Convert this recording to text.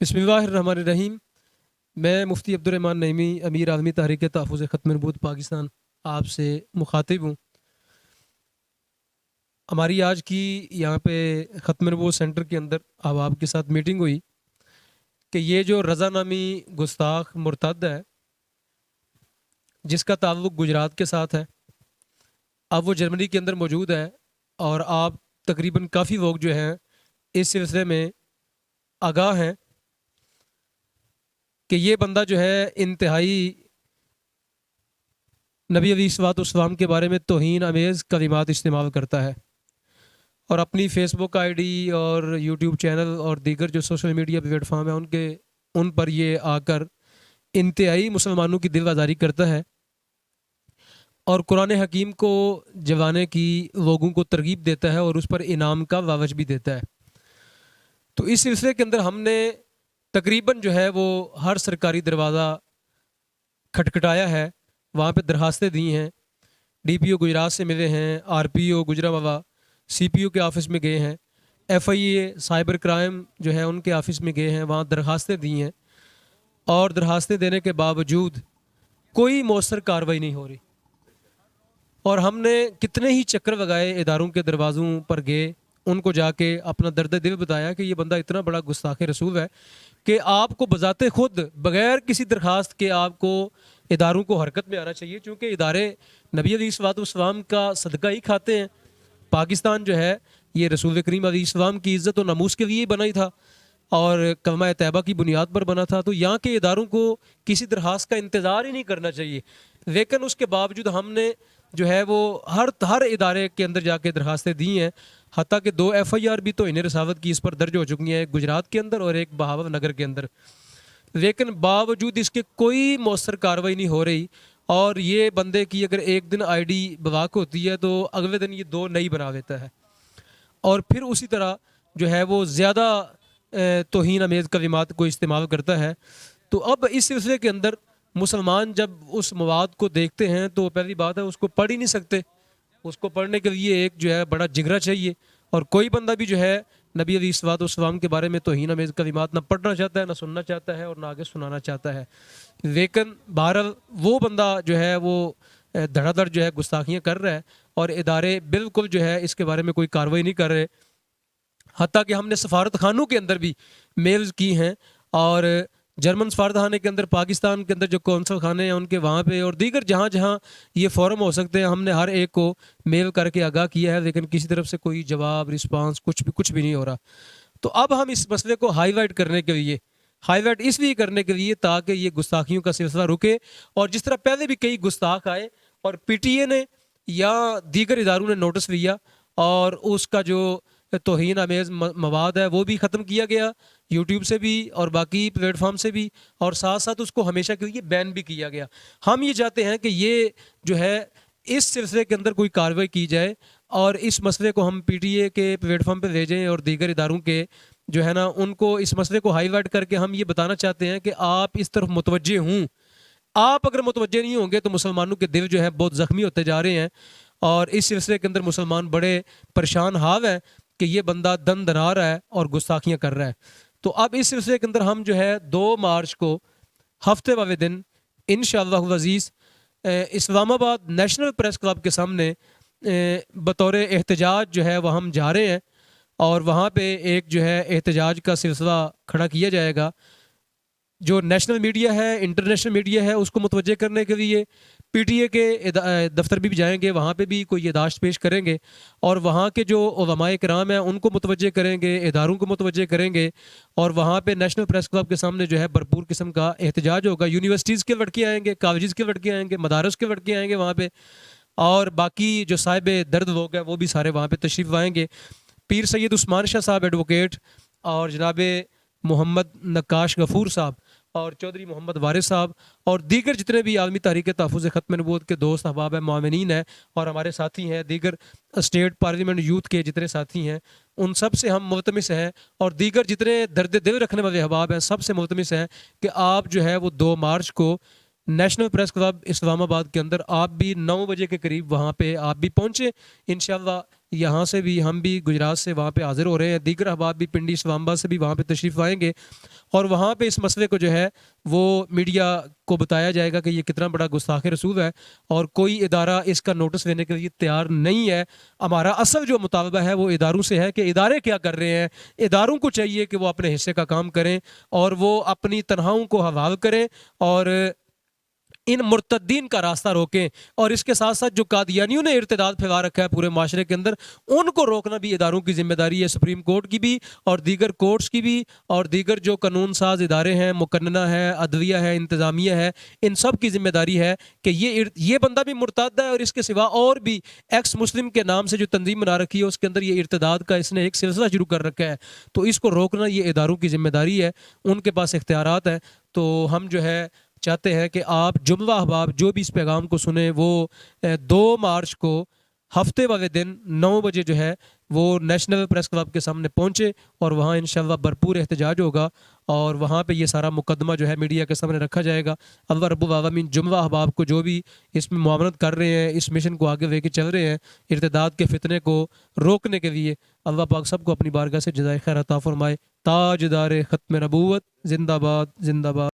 بسم اللہ الرحمن الرحیم۔ میں مفتی عبدالرحمن نعیمی امیر عالمی تحریک تحفظ ختم نبوت پاکستان آپ سے مخاطب ہوں۔ ہماری آج کی یہاں پہ ختم نبوت سینٹر کے اندر احباب کے ساتھ میٹنگ ہوئی کہ یہ جو رضا نامی گستاخ مرتد ہے جس کا تعلق گجرات کے ساتھ ہے، اب وہ جرمنی کے اندر موجود ہے، اور آپ تقریباً کافی لوگ جو ہیں اس سلسلے میں آگاہ ہیں کہ یہ بندہ جو ہے انتہائی نبی علیہ الصلوۃ والسلام کے بارے میں توہین آمیز کلمات استعمال کرتا ہے، اور اپنی فیس بک آئی ڈی اور یوٹیوب چینل اور دیگر جو سوشل میڈیا پلیٹ فارم ہیں ان پر یہ آ کر انتہائی مسلمانوں کی دل آزاری کرتا ہے اور قرآن حکیم کو جلانے کی لوگوں کو ترغیب دیتا ہے اور اس پر انعام کا لاوچ بھی دیتا ہے۔ تو اس سلسلے کے اندر ہم نے تقریباً جو ہے وہ ہر سرکاری دروازہ کھٹکھٹایا ہے، وہاں پہ درخواستیں دی ہیں، ڈی پی او گجرات سے ملے ہیں، آر پی او گجرانوالہ، سی پی او کے آفس میں گئے ہیں، F I A cyber crime جو ہے ان کے آفس میں گئے ہیں، وہاں درخواستیں دی ہیں، اور درخواستیں دینے کے باوجود کوئی مؤثر کارروائی نہیں ہو رہی۔ اور ہم نے کتنے ہی چکر لگائے، اداروں کے دروازوں پر گئے، ان کو جا کے اپنا درد دل بتایا کہ یہ بندہ اتنا بڑا گستاخ رسول ہے کہ آپ کو بذات خود بغیر کسی درخواست کے آپ کو اداروں کو حرکت میں آنا چاہیے، چونکہ ادارے نبی علیہ الصلوۃ والسلام کا صدقہ ہی کھاتے ہیں۔ پاکستان جو ہے یہ رسول کریم علیہ السلام کی عزت و ناموس کے لیے ہی بنا ہی تھا اور کلمہ طیبہ کی بنیاد پر بنا تھا، تو یہاں کے اداروں کو کسی درخواست کا انتظار ہی نہیں کرنا چاہیے۔ لیکن اس کے باوجود ہم نے جو ہے وہ ہر ادارے کے اندر جا کے درخواستیں دی ہیں، حتیٰ کہ 2 ایف آئی آر بھی توہین رسالت کی اس پر درج ہو چکی ہیں، ایک گجرات کے اندر اور ایک بہاول نگر کے اندر، لیکن باوجود اس کے کوئی مؤثر کارروائی نہیں ہو رہی۔ اور یہ بندے کی اگر ایک دن آئی ڈی بلاک ہوتی ہے تو اگلے دن یہ 2 نئی بنا دیتا ہے، اور پھر اسی طرح جو ہے وہ زیادہ توہین آمیز کلمات کو استعمال کرتا ہے۔ تو اب اس سلسلے کے اندر مسلمان جب اس مواد کو دیکھتے ہیں تو پہلی بات ہے اس کو پڑھ ہی نہیں سکتے، اس کو پڑھنے کے لیے ایک جو ہے بڑا جگرا چاہیے، اور کوئی بندہ بھی جو ہے نبی علیہ الصلوۃ والسلام کے بارے میں توہین آمیز کلمات نہ پڑھنا چاہتا ہے، نہ سننا چاہتا ہے، اور نہ آگے سنانا چاہتا ہے۔ لیکن بہرحال وہ بندہ جو ہے وہ دھڑا دھڑ جو ہے گستاخیاں کر رہا ہے، اور ادارے بالکل جو ہے اس کے بارے میں کوئی کارروائی نہیں کر رہے۔ حتیٰ کہ ہم نے سفارت خانوں کے اندر بھی میلز کی ہیں، اور جرمن سفارت خانے کے اندر، پاکستان کے اندر جو کونسل خانے ہیں ان کے وہاں پہ، اور دیگر جہاں جہاں یہ فورم ہو سکتے ہیں، ہم نے ہر ایک کو میل کر کے آگاہ کیا ہے، لیکن کسی طرف سے کوئی جواب رسپانس کچھ بھی نہیں ہو رہا۔ تو اب ہم اس مسئلے کو ہائی لائٹ کرنے کے لیے، ہائی لائٹ اس لیے کرنے کے لیے تاکہ یہ گستاخیوں کا سلسلہ رکے، اور جس طرح پہلے بھی کئی گستاخ آئے اور پی ٹی اے نے یا دیگر اداروں نے نوٹس لیا اور اس کا جو توہین آمیز مواد ہے وہ بھی ختم کیا گیا، یوٹیوب سے بھی اور باقی پلیٹ فارم سے بھی، اور ساتھ ساتھ اس کو ہمیشہ کے لیے بین بھی کیا گیا۔ ہم یہ چاہتے ہیں کہ یہ جو ہے اس سلسلے کے اندر کوئی کارروائی کی جائے، اور اس مسئلے کو ہم پی ٹی اے کے پلیٹ فارم پہ لے جائیں، اور دیگر اداروں کے جو ہے نا ان کو اس مسئلے کو ہائی لائٹ کر کے ہم یہ بتانا چاہتے ہیں کہ آپ اس طرف متوجہ ہوں۔ آپ اگر متوجہ نہیں ہوں گے تو مسلمانوں کے دل جو ہے بہت زخمی ہوتے جا رہے ہیں، اور اس سلسلے کے اندر مسلمان بڑے پریشان حال ہیں کہ یہ بندہ دن دنا رہا ہے اور گستاخیاں کر رہا ہے۔ تو اب اس سلسلے کے اندر ہم جو ہے 2 مارچ کو ہفتے والے دن انشاءاللہ العزیز اسلام آباد نیشنل پریس کلب کے سامنے بطور احتجاج جو ہے وہ ہم جا رہے ہیں، اور وہاں پہ ایک جو ہے احتجاج کا سلسلہ کھڑا کیا جائے گا۔ جو نیشنل میڈیا ہے، انٹرنیشنل میڈیا ہے، اس کو متوجہ کرنے کے لیے پی ٹی اے کے دفتر بھی جائیں گے، وہاں پہ بھی کوئی یادداشت پیش کریں گے، اور وہاں کے جو علماء کرام ہیں ان کو متوجہ کریں گے، اداروں کو متوجہ کریں گے، اور وہاں پہ نیشنل پریس کلب کے سامنے جو ہے بھرپور قسم کا احتجاج ہوگا۔ یونیورسٹیز کے لڑکے آئیں گے، کالجز کے لڑکے آئیں گے، مدارس کے لڑکے آئیں گے وہاں پہ، اور باقی جو صاحب درد لوگ ہیں وہ بھی سارے وہاں پہ تشریف لائیں گے۔ پیر سید عثمان شاہ صاحب ایڈوکیٹ، اور جناب محمد نقاش غفور صاحب، اور چودھری محمد وارث صاحب، اور دیگر جتنے بھی عالمی تحریک تحفظ ختم نبوت کے دوست احباب ہیں، معاونین ہیں، اور ہمارے ساتھی ہیں، دیگر اسٹیٹ پارلیمنٹ یوتھ کے جتنے ساتھی ہیں، ان سب سے ہم ملتمس ہیں، اور دیگر جتنے درد دل رکھنے والے احباب ہیں سب سے ملتمس ہیں کہ آپ جو ہے وہ 2 مارچ کو نیشنل پریس کلب اسلام آباد کے اندر آپ بھی 9 بجے کے قریب وہاں پہ آپ بھی پہنچیں۔ انشاءاللہ یہاں سے بھی ہم بھی گجرات سے وہاں پہ حاضر ہو رہے ہیں، دیگر احباب بھی پنڈی سوامبا سے بھی وہاں پہ تشریف آئیں گے، اور وہاں پہ اس مسئلے کو جو ہے وہ میڈیا کو بتایا جائے گا کہ یہ کتنا بڑا گستاخ رسول ہے، اور کوئی ادارہ اس کا نوٹس لینے کے لیے تیار نہیں ہے۔ ہمارا اصل جو مطالبہ ہے وہ اداروں سے ہے کہ ادارے کیا کر رہے ہیں۔ اداروں کو چاہیے کہ وہ اپنے حصے کا کام کریں اور وہ اپنی تنہاؤں کو حوال کریں اور ان مرتدین کا راستہ روکیں، اور اس کے ساتھ ساتھ جو قادیانیوں نے ارتداد پھیلا رکھا ہے پورے معاشرے کے اندر، ان کو روکنا بھی اداروں کی ذمہ داری ہے، سپریم کورٹ کی بھی اور دیگر کورٹس کی بھی، اور دیگر جو قانون ساز ادارے ہیں، مقننہ ہے، عدلیہ ہے، انتظامیہ ہے، ان سب کی ذمہ داری ہے کہ یہ بندہ بھی مرتد ہے، اور اس کے سوا اور بھی ایکس مسلم کے نام سے جو تنظیم بنا رکھی ہے اس کے اندر یہ ارتداد کا اس نے ایک سلسلہ شروع کر رکھا ہے، تو اس کو روکنا یہ اداروں کی ذمہ داری ہے، ان کے پاس اختیارات ہیں۔ تو ہم جو ہے چاہتے ہیں کہ آپ جملہ احباب جو بھی اس پیغام کو سنیں وہ 2 مارچ کو ہفتے والے دن 9 بجے جو ہے وہ نیشنل پریس کلب کے سامنے پہنچے، اور وہاں انشاءاللہ بھرپور احتجاج ہوگا، اور وہاں پہ یہ سارا مقدمہ جو ہے میڈیا کے سامنے رکھا جائے گا۔ اللہ رب العالمین جملہ احباب کو جو بھی اس میں معاونت کر رہے ہیں، اس مشن کو آگے لے کے چل رہے ہیں ارتداد کے فتنے کو روکنے کے لیے، اللہ پاک سب کو اپنی بارگاہ سے جزائے خیر عطا فرمائے۔ تاجدار ختم نبوت زندہ باد، زندہ باد۔